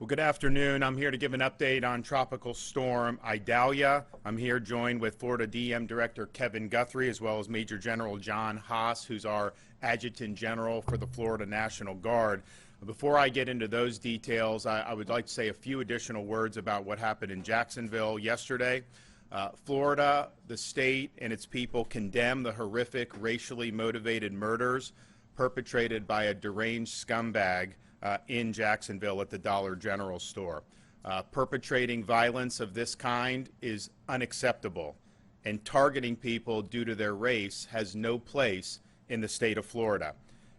Well, good afternoon. I'm here to give an update on Tropical Storm Idalia. I'm here joined with Florida DM Director Kevin Guthrie, as well as Major General John Haas, who's our Adjutant General for the Florida National Guard. Before I get into those details, I would like to say a few additional words about what happened in Jacksonville yesterday. Florida, the state, and its people condemn the horrific racially motivated murders perpetrated by a deranged scumbag in Jacksonville at the Dollar General store. Perpetrating violence of this kind is unacceptable, and targeting people due to their race has no place in the state of Florida.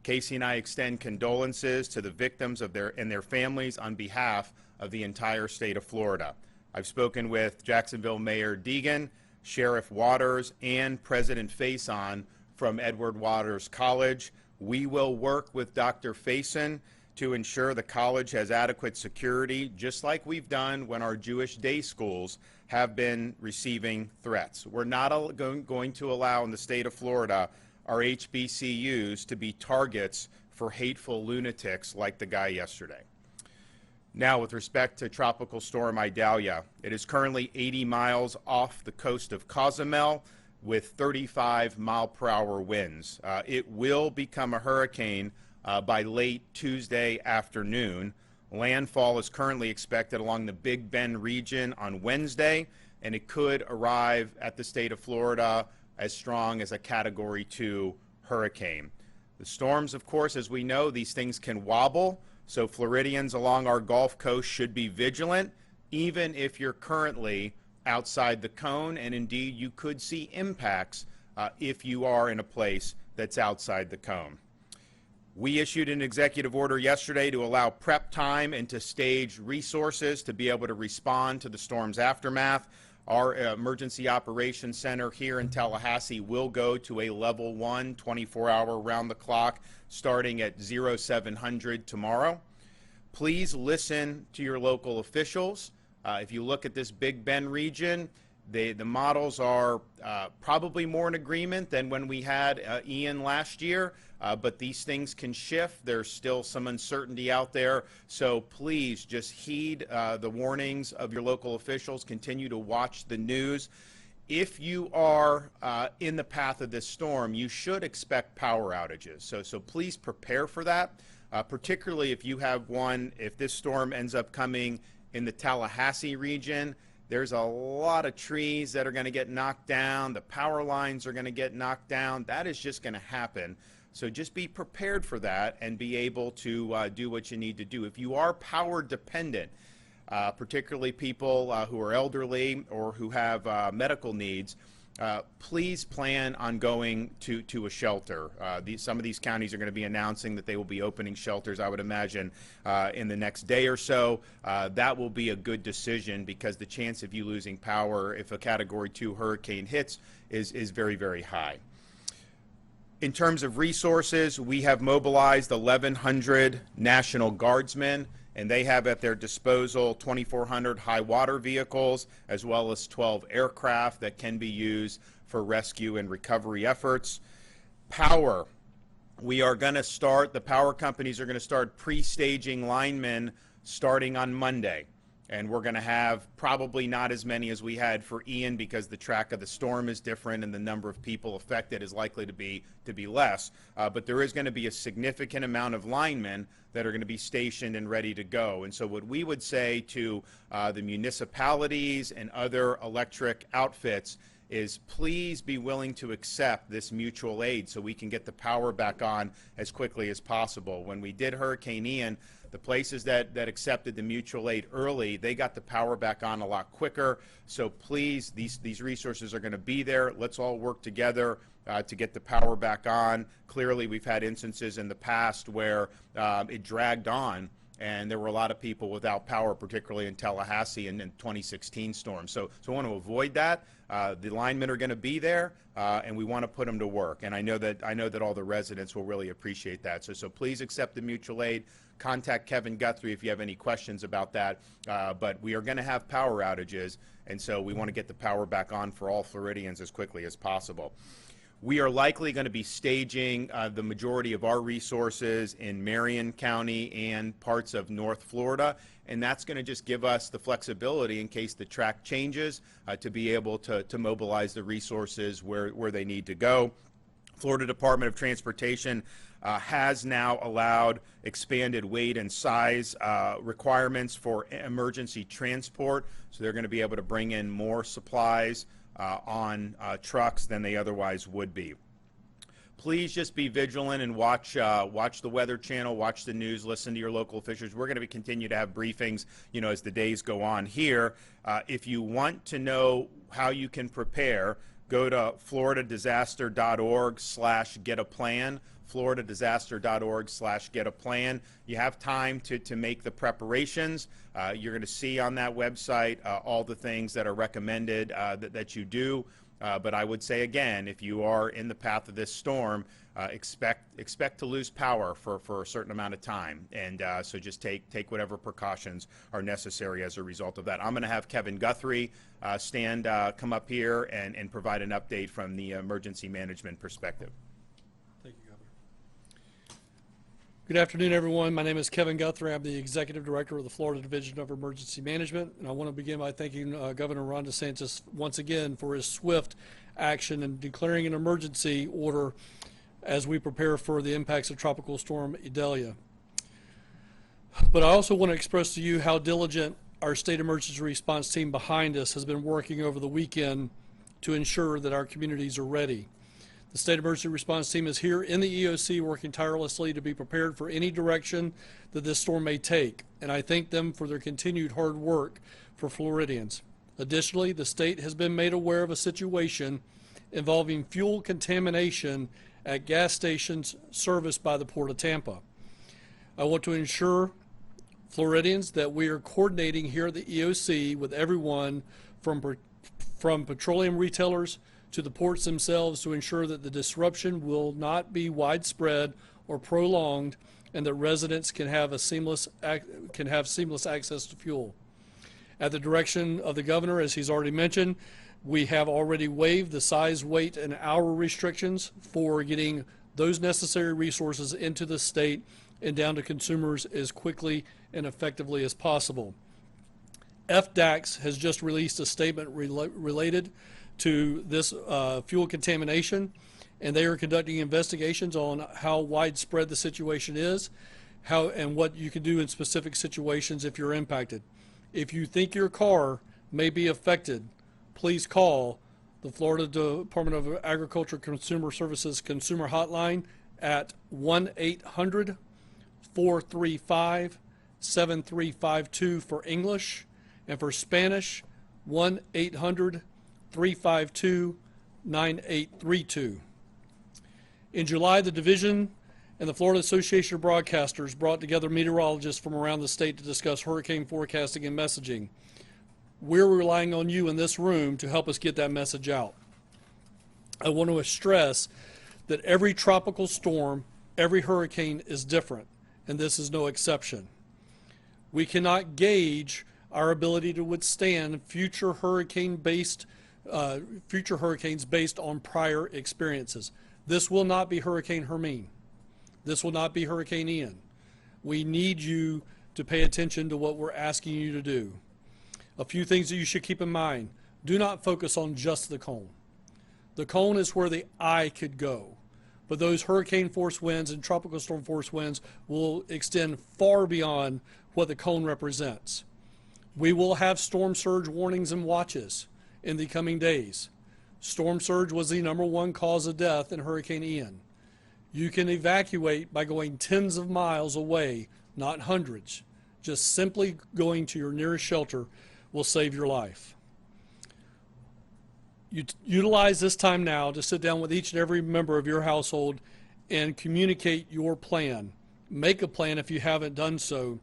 Casey and I extend condolences to the victims and their families on behalf of the entire state of Florida. I've spoken with Jacksonville Mayor Deegan, Sheriff Waters, and President Faison from Edward Waters College. We will work with Dr. Faison to ensure the college has adequate security, just like we've done when our Jewish day schools have been receiving threats. We're not going to allow in the state of Florida our HBCUs to be targets for hateful lunatics like the guy yesterday. Now, with respect to Tropical Storm Idalia, it is currently 80 miles off the coast of Cozumel with 35-mile-per-hour winds. It will become a hurricane by late Tuesday afternoon. Landfall is currently expected along the Big Bend region on Wednesday, and it could arrive at the state of Florida as strong as a Category 2 hurricane. The storms, of course, as we know, these things can wobble, so Floridians along our Gulf Coast should be vigilant, even if you're currently outside the cone, and indeed you could see impacts if you are in a place that's outside the cone. We issued an executive order yesterday to allow prep time and to stage resources to be able to respond to the storm's aftermath. Our Emergency Operations Center here in Tallahassee will go to a level 1, 24-hour round-the-clock, starting at 0700 tomorrow. Please listen to your local officials. If you look at this Big Bend region, the models are probably more in agreement than when we had Ian last year, but these things can shift. There's still some uncertainty out there, so please just heed the warnings of your local officials. Continue to watch the news. If you are in the path of this storm, you should expect power outages, so please prepare for that, particularly if you have one, if this storm ends up coming in the Tallahassee region. There's a lot of trees that are going to get knocked down. The power lines are going to get knocked down. That is just going to happen. So just be prepared for that and be able to do what you need to do. If you are power dependent, particularly people who are elderly or who have medical needs, please plan on going to a shelter. Some of these counties are going to be announcing that they will be opening shelters, I would imagine, in the next day or so. That will be a good decision because the chance of you losing power if a Category 2 hurricane hits is very, very high. In terms of resources, we have mobilized 1,100 National Guardsmen, and they have at their disposal 2,400 high water vehicles as well as 12 aircraft that can be used for rescue and recovery efforts. Power. We are going to start, the power companies are going to start pre-staging linemen starting on Monday. And we're going to have probably not as many as we had for Ian because the track of the storm is different and the number of people affected is likely to be less. But there is going to be a significant amount of linemen that are going to be stationed and ready to go. And so what we would say to the municipalities and other electric outfits is please be willing to accept this mutual aid so we can get the power back on as quickly as possible. When we did Hurricane Ian, the places that accepted the mutual aid early, they got the power back on a lot quicker. So please, these resources are going to be there. Let's all work together to get the power back on. Clearly, we've had instances in the past where it dragged on and there were a lot of people without power, particularly in Tallahassee in 2016 storm. So I want to avoid that. The linemen are going to be there, and we want to put them to work. And I know that all the residents will really appreciate that. So please accept the mutual aid. Contact Kevin Guthrie if you have any questions about that. But we are going to have power outages, and so we want to get the power back on for all Floridians as quickly as possible. We are likely going to be staging the majority of our resources in Marion County and parts of North Florida, and that's going to just give us the flexibility in case the track changes to be able to mobilize the resources where they need to go. Florida Department of Transportation has now allowed expanded weight and size requirements for emergency transport, so they're going to be able to bring in more supplies on trucks than they otherwise would be. Please just be vigilant and watch the Weather Channel, watch the news, listen to your local officials. We're going to continue to have briefings, as the days go on here. If you want to know how you can prepare, go to floridadisaster.org/get-a-plan. floridadisaster.org/get-a-plan. You have time to make the preparations. You're going to see on that website all the things that are recommended that you do. But I would say again, if you are in the path of this storm, expect to lose power for a certain amount of time, and so just take whatever precautions are necessary as a result of that. I'm going to have Kevin Guthrie come up here and provide an update from the emergency management perspective. Thank you, Governor. Good afternoon, everyone. My name is Kevin Guthrie. I'm the Executive Director of the Florida Division of Emergency Management, and I want to begin by thanking Governor Ron DeSantis once again for his swift action in declaring an emergency order as we prepare for the impacts of Tropical Storm Idalia. But I also want to express to you how diligent our state emergency response team behind us has been working over the weekend to ensure that our communities are ready. The state emergency response team is here in the EOC working tirelessly to be prepared for any direction that this storm may take, and I thank them for their continued hard work for Floridians. Additionally, the state has been made aware of a situation involving fuel contamination at gas stations serviced by the Port of Tampa. I want to ensure Floridians that we are coordinating here at the EOC with everyone from petroleum retailers to the ports themselves to ensure that the disruption will not be widespread or prolonged, and that residents can have seamless access to fuel. At the direction of the governor, as he's already mentioned, we have already waived the size, weight, and hour restrictions for getting those necessary resources into the state and down to consumers as quickly and effectively as possible. FDACS has just released a statement related to this fuel contamination, and they are conducting investigations on how widespread the situation is, and what you can do in specific situations if you're impacted. If you think your car may be affected, please call the Florida Department of Agriculture Consumer Services Consumer Hotline at 1-800-435-7352 for English, and for Spanish, 1-800-352-9832. In July, the division and the Florida Association of Broadcasters brought together meteorologists from around the state to discuss hurricane forecasting and messaging. We're relying on you in this room to help us get that message out. I want to stress that every tropical storm, every hurricane is different, and this is no exception. We cannot gauge our ability to withstand future hurricanes based on prior experiences. This will not be Hurricane Hermine. This will not be Hurricane Ian. We need you to pay attention to what we're asking you to do. A few things that you should keep in mind. Do not focus on just the cone. The cone is where the eye could go, but those hurricane force winds and tropical storm force winds will extend far beyond what the cone represents. We will have storm surge warnings and watches in the coming days. Storm surge was the #1 cause of death in Hurricane Ian. You can evacuate by going tens of miles away, not hundreds. Just simply going to your nearest shelter will save your life. Utilize this time now to sit down with each and every member of your household and communicate your plan. Make a plan if you haven't done so,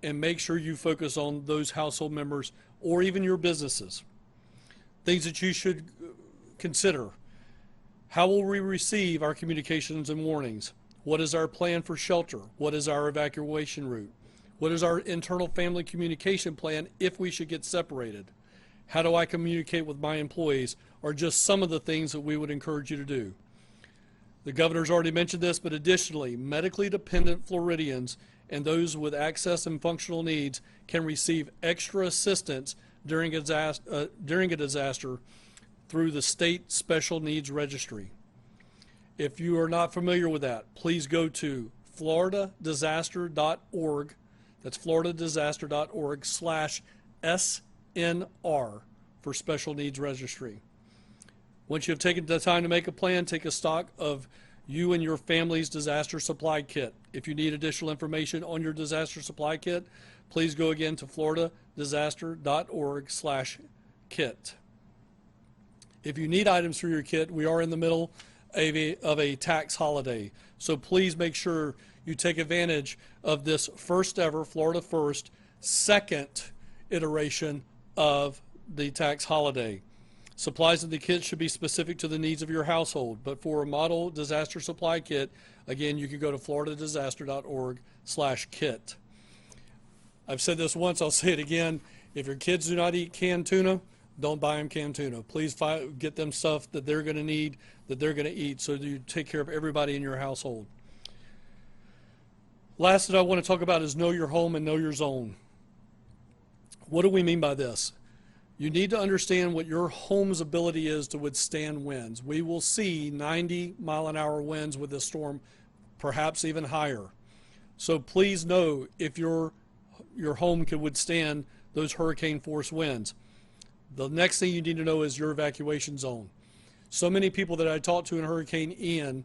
and make sure you focus on those household members or even your businesses. Things that you should consider. How will we receive our communications and warnings? What is our plan for shelter? What is our evacuation route? What is our internal family communication plan if we should get separated? How do I communicate with my employees? Are just some of the things that we would encourage you to do. The governor's already mentioned this, but additionally, medically dependent Floridians and those with access and functional needs can receive extra assistance during a disaster through the State Special Needs Registry. If you are not familiar with that, please go to floridadisaster.org. That's floridadisaster.org/SNR for Special Needs Registry. Once you have taken the time to make a plan, take a stock of you and your family's disaster supply kit. If you need additional information on your disaster supply kit, please go again to floridadisaster.org/kit. If you need items for your kit, we are in the middle of a tax holiday. So please make sure you take advantage of this first ever, Florida First, second iteration of the tax holiday. Supplies in the kit should be specific to the needs of your household, but for a model disaster supply kit, again, you can go to floridadisaster.org/kit. I've said this once, I'll say it again. If your kids do not eat canned tuna, don't buy them canned tuna. Please get them stuff that they're going to need, that they're going to eat, so that you take care of everybody in your household. Last that I want to talk about is know your home and know your zone. What do we mean by this? You need to understand what your home's ability is to withstand winds. We will see 90-mile-an-hour winds with this storm, perhaps even higher. So please know if your home can withstand those hurricane-force winds. The next thing you need to know is your evacuation zone. So many people that I talked to in Hurricane Ian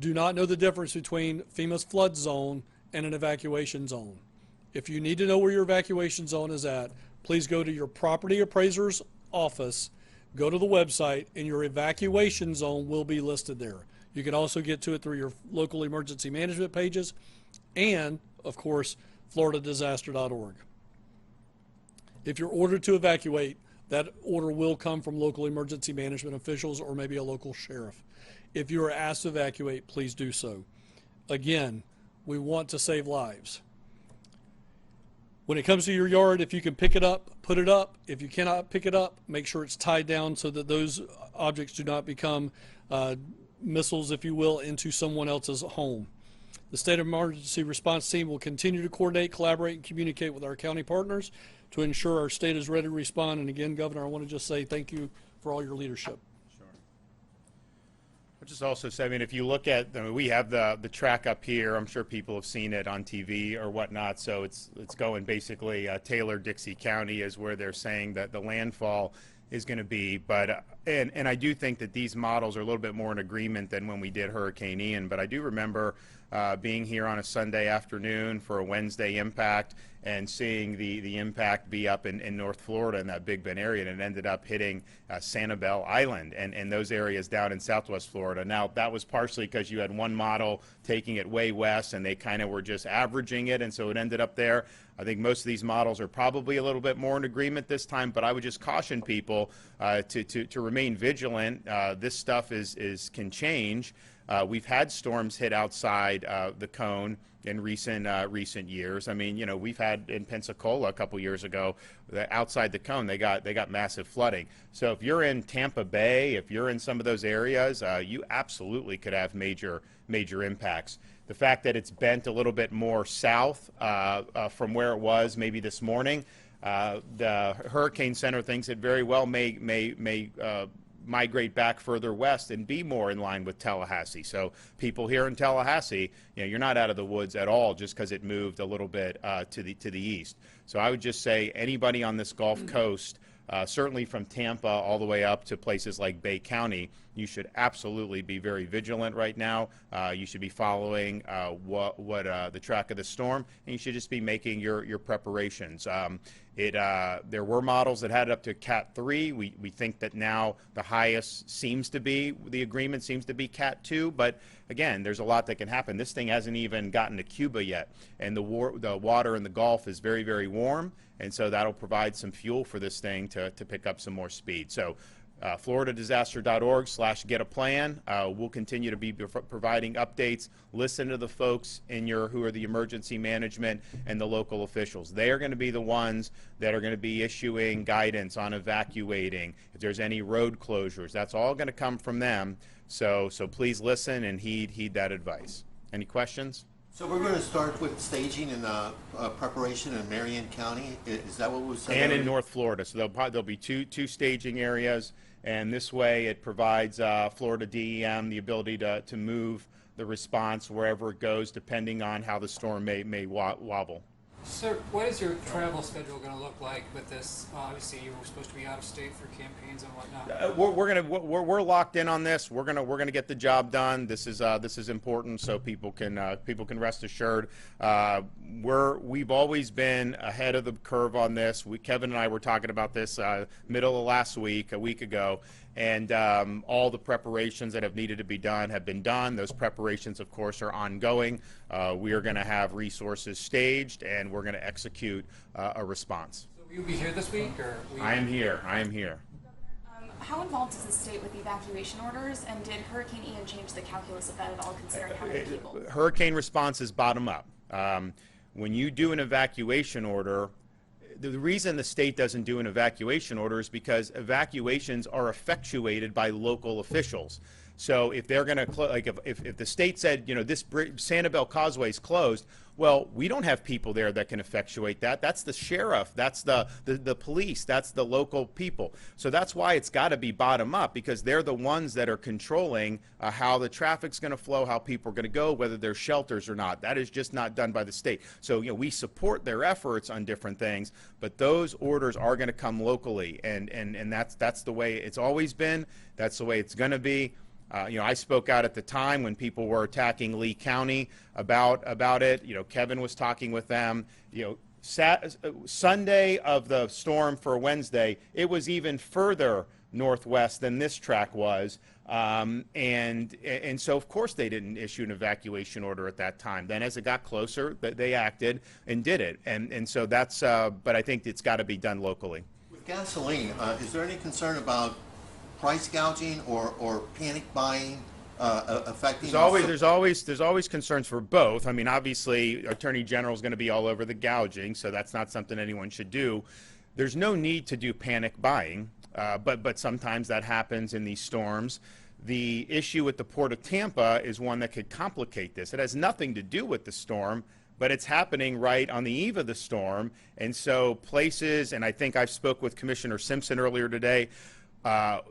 do not know the difference between FEMA's flood zone and an evacuation zone. If you need to know where your evacuation zone is at, please go to your property appraiser's office, go to the website, and your evacuation zone will be listed there. You can also get to it through your local emergency management pages and, of course, floridadisaster.org. If you're ordered to evacuate, that order will come from local emergency management officials or maybe a local sheriff. If you are asked to evacuate, please do so. Again, we want to save lives. When it comes to your yard, if you can pick it up, put it up. If you cannot pick it up, make sure it's tied down so that those objects do not become missiles, if you will, into someone else's home. The State Emergency Response Team will continue to coordinate, collaborate, and communicate with our county partners to ensure our state is ready to respond. And again, Governor, I want to just say thank you for all your leadership. I'll just also say, I mean, if you look at, I mean, we have the track up here. I'm sure people have seen it on TV or whatnot. So it's going basically Taylor-Dixie County is where they're saying that the landfall is going to be. But and I do think that these models are a little bit more in agreement than when we did Hurricane Ian. But I do remember being here on a Sunday afternoon for a Wednesday impact and seeing the impact be up in North Florida in that Big Bend area, and it ended up hitting Sanibel Island and those areas down in Southwest Florida. Now, that was partially because you had one model taking it way west, and they kind of were just averaging it, and so it ended up there. I think most of these models are probably a little bit more in agreement this time, but I would just caution people to remain vigilant. This stuff can change. We've had storms hit outside the cone in recent years. I mean, you know, we've had in Pensacola a couple years ago, outside the cone, they got massive flooding. So if you're in Tampa Bay, if you're in some of those areas, you absolutely could have major impacts. The fact that it's bent a little bit more south from where it was maybe this morning, the Hurricane Center thinks it very well may migrate back further west and be more in line with Tallahassee. So people here in Tallahassee, you know, you're not out of the woods at all just because it moved a little bit to the east. So I would just say anybody on this Gulf Coast, certainly from Tampa all the way up to places like Bay County, you should absolutely be very vigilant right now. You should be following the track of the storm, and you should just be making your preparations. There were models that had it up to Cat 3. We think that now the highest seems to be, the agreement seems to be Cat 2, but again, there's a lot that can happen. This thing hasn't even gotten to Cuba yet, and the water in the Gulf is very, very warm, and so that'll provide some fuel for this thing to pick up some more speed. So floridadisaster.org/get-a-plan. We'll continue to be providing updates. Listen to the folks who are the emergency management and the local officials. They are going to be the ones that are going to be issuing guidance on evacuating. If there's any road closures, that's all going to come from them. So please listen and heed that advice. Any questions? So we're going to start with staging and preparation in Marion County. Is that what was said? And in North Florida. So there'll be two staging areas, and this way it provides Florida DEM the ability to move the response wherever it goes, depending on how the storm may wobble. Sir, what is your travel schedule going to look like with this? Obviously, you were supposed to be out of state for campaigns and whatnot. We're locked in on this. We're gonna get the job done. This is important, so people can rest assured. We've always been ahead of the curve on this. Kevin and I were talking about this middle of last week, a week ago, and all the preparations that have needed to be done have been done. Those preparations, of course, are ongoing. We are going to have resources staged, and we're going to execute a response. So will you be here this week, or? I am here. How involved is the state with evacuation orders, and did Hurricane Ian change the calculus of that at all, considering how many people? Hurricane response is bottom up. When you do an evacuation order, the reason the state doesn't do an evacuation order is because evacuations are effectuated by local officials. So if they're going to, like if the state said, this Sanibel Causeway is closed, well, we don't have people there that can effectuate that. That's the sheriff, that's the police, that's the local people. So that's why it's got to be bottom up, because they're the ones that are controlling how the traffic's going to flow, how people are going to go, whether there's shelters or not. That is just not done by the state. So we support their efforts on different things, but those orders are going to come locally, and that's the way it's always been. That's the way it's going to be. I spoke out at the time when people were attacking Lee County about it. Kevin was talking with them. Sunday of the storm for Wednesday, it was even further northwest than this track was, and so of course they didn't issue an evacuation order at that time. Then as it got closer, they acted and did it, and so that's. But I think it's got to be done locally. With gasoline, is there any concern about price gouging or panic buying affecting? There's always concerns for both. I mean, obviously, Attorney General is going to be all over the gouging, so that's not something anyone should do. There's no need to do panic buying, but sometimes that happens in these storms. The issue with the Port of Tampa is one that could complicate this. It has nothing to do with the storm, but it's happening right on the eve of the storm, and so places, and I think I spoke with Commissioner Simpson earlier today.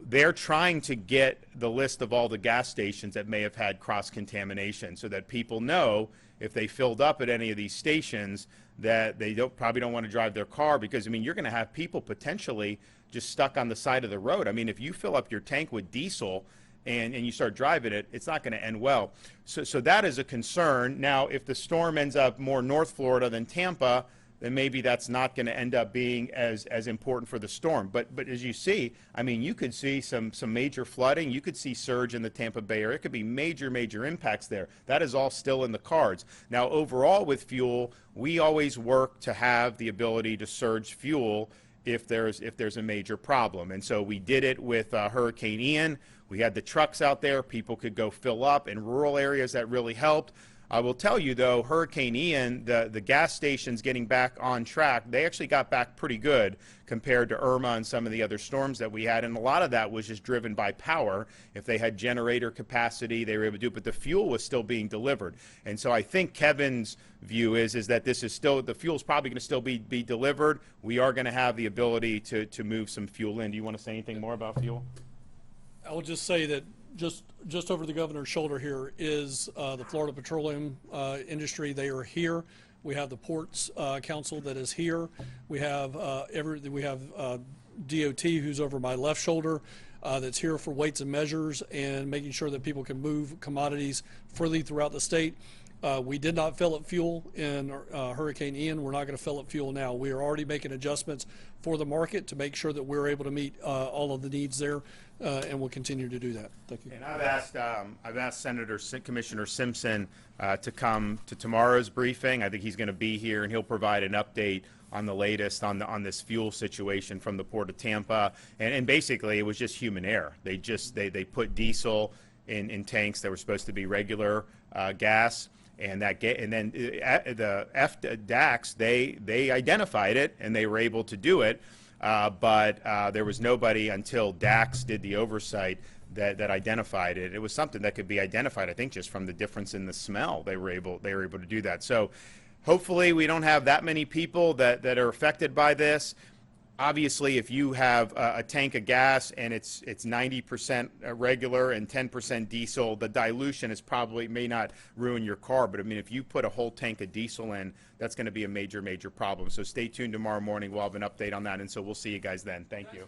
They're trying to get the list of all the gas stations that may have had cross-contamination, so that people know if they filled up at any of these stations that they probably don't want to drive their car, because, you're going to have people potentially just stuck on the side of the road. If you fill up your tank with diesel and you start driving it, it's not going to end well. So that is a concern. Now, if the storm ends up more North Florida than Tampa, then maybe that's not going to end up being as important for the storm. But as you see, you could see some major flooding. You could see surge in the Tampa Bay area. It could be major impacts there. That is all still in the cards. Now, overall with fuel, we always work to have the ability to surge fuel if there's a major problem. And so we did it with Hurricane Ian. We had the trucks out there. People could go fill up. In rural areas, that really helped. I will tell you, though, Hurricane Ian, the gas stations getting back on track, they actually got back pretty good compared to Irma and some of the other storms that we had. And a lot of that was just driven by power. If they had generator capacity, they were able to do it, but the fuel was still being delivered. And so I think Kevin's view is that this is still, the fuel's probably going to still be delivered. We are going to have the ability to move some fuel in. Do you want to say anything more about fuel? I will just say that just over the governor's shoulder here is the Florida Petroleum industry. They are here. We have the Ports Council that is here. We have DOT, who's over my left shoulder, that's here for weights and measures and making sure that people can move commodities freely throughout the state. We did not fill up fuel in Hurricane Ian. We're not going to fill up fuel now. We are already making adjustments for the market to make sure that we're able to meet all of the needs there, and we'll continue to do that. Thank you. And I've asked Commissioner Simpson to come to tomorrow's briefing. I think he's going to be here, and he'll provide an update on the latest on this fuel situation from the Port of Tampa. And basically, it was just human error. They put diesel in tanks that were supposed to be regular gas. And then the DAX, they identified it, and they were able to do it, but there was nobody until DAX did the oversight that identified it. It was something that could be identified, I think, just from the difference in the smell. They were able to do that. So hopefully we don't have that many people that are affected by this. Obviously, if you have a tank of gas and it's 90% regular and 10% diesel, the dilution may not ruin your car. But I mean, if you put a whole tank of diesel in, that's going to be a major problem. So stay tuned tomorrow morning. We'll have an update on that, and so we'll see you guys then. Thank you.